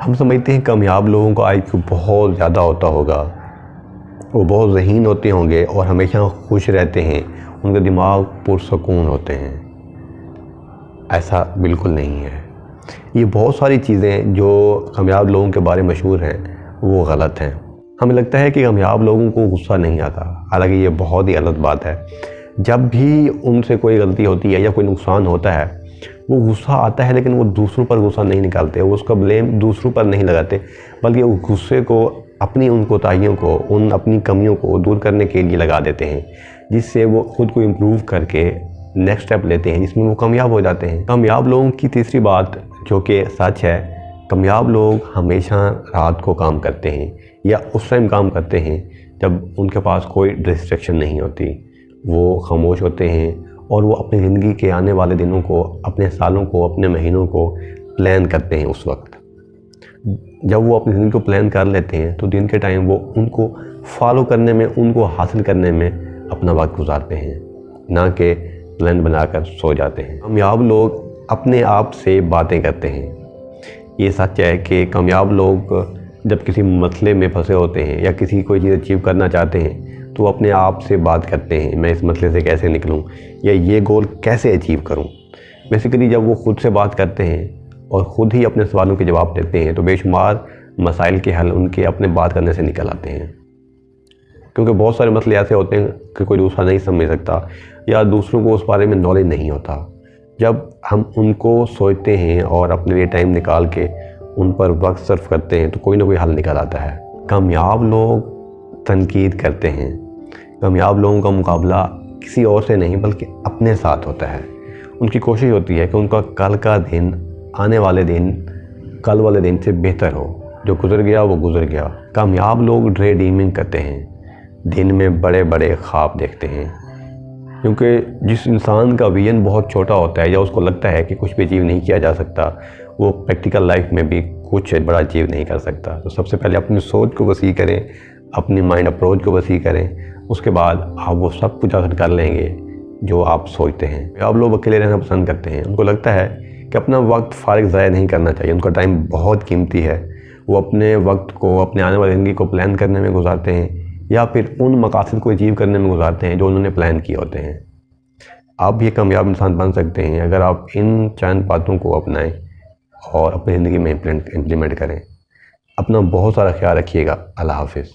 हम समझते हैं कामयाब लोगों का आईक्यू बहुत ज़्यादा होता होगा, वो बहुत ज़हीन होते होंगे और हमेशा खुश रहते हैं, उनके दिमाग पुरसकून होते हैं। ऐसा बिल्कुल नहीं है। ये बहुत सारी चीज़ें जो कामयाब लोगों के बारे में मशहूर हैं वो गलत हैं। हमें लगता है कि कामयाब लोगों को गुस्सा नहीं आता, हालांकि ये बहुत ही गलत बात है। जब भी उनसे कोई गलती होती है या कोई नुकसान होता है, वो गुस्सा आता है, लेकिन वो दूसरों पर गुस्सा नहीं निकालते, वो उसका ब्लेम दूसरों पर नहीं लगाते, बल्कि वो गुस्से को अपनी उन कोताहियों को, उन अपनी कमियों को दूर करने के लिए लगा देते हैं, जिससे वो खुद को इम्प्रूव करके नेक्स्ट स्टेप लेते हैं, जिसमें वो कामयाब हो जाते हैं। कामयाब लोगों की तीसरी बात जो कि सच है, कामयाब लोग हमेशा रात को काम करते हैं या उस टाइम काम करते हैं जब उनके पास कोई डिस्ट्रैक्शन नहीं होती। वो खामोश होते हैं और वो अपनी ज़िंदगी के आने वाले दिनों को, अपने सालों को, अपने महीनों को प्लान करते हैं। उस वक्त जब वो अपनी ज़िंदगी को प्लान कर लेते हैं तो दिन के टाइम वो उनको फॉलो करने में, उनको हासिल करने में अपना वक्त गुजारते हैं, ना कि प्लान बनाकर सो जाते हैं। कामयाब लोग अपने आप से बातें करते हैं। ये सच है कि कामयाब लोग जब किसी मसले में फंसे होते हैं या किसी कोई चीज़ अचीव करना चाहते हैं तो अपने आप से बात करते हैं, मैं इस मसले से कैसे निकलूं या ये गोल कैसे अचीव करूं। बेसिकली जब वो खुद से बात करते हैं और ख़ुद ही अपने सवालों के जवाब देते हैं तो बेशुमार मसाइल के हल उनके अपने बात करने से निकल आते हैं। क्योंकि बहुत सारे मसले ऐसे होते हैं कि कोई दूसरा नहीं समझ सकता या दूसरों को उस बारे में नॉलेज नहीं होता। जब हम उनको सोचते हैं और अपने लिए टाइम निकाल के उन पर वक्त सर्फ करते हैं तो कोई ना कोई हल निकल आता है। कामयाब लोग तनकीद करते हैं। कामयाब लोगों का मुकाबला किसी और से नहीं बल्कि अपने साथ होता है। उनकी कोशिश होती है कि उनका कल का दिन, आने वाले दिन, कल वाले दिन से बेहतर हो। जो गुजर गया वो गुजर गया। कामयाब लोग ड्रे ड्रीमिंग करते हैं, दिन में बड़े बड़े ख्वाब देखते हैं, क्योंकि जिस इंसान का विजन बहुत छोटा होता है या उसको लगता है कि कुछ भी अचीव नहीं किया जा सकता, वो प्रैक्टिकल लाइफ में भी कुछ बड़ा अचीव नहीं कर सकता। तो सबसे पहले अपनी सोच को वसी करें, अपनी माइंड अप्रोच को वसी करें, उसके बाद आप वो सब कुछ हासिल कर लेंगे जो आप सोचते हैं। अब लोग अकेले रहना पसंद करते हैं। उनको लगता है कि अपना वक्त फारिग ज़ाया नहीं करना चाहिए, उनका टाइम बहुत कीमती है। वो अपने वक्त को अपने आने वाली ज़िंदगी को प्लान करने में गुजारते हैं या फिर उन मकासद को अचीव करने में गुजारते हैं जो उन्होंने प्लान किए होते हैं। आप भी कामयाब इंसान बन सकते हैं अगर आप इन चंद बातों को अपनाएं और अपनी ज़िंदगी में इम्प्लीमेंट करें। अपना बहुत सारा ख्याल रखिएगा। अल्लाह हाफिज़।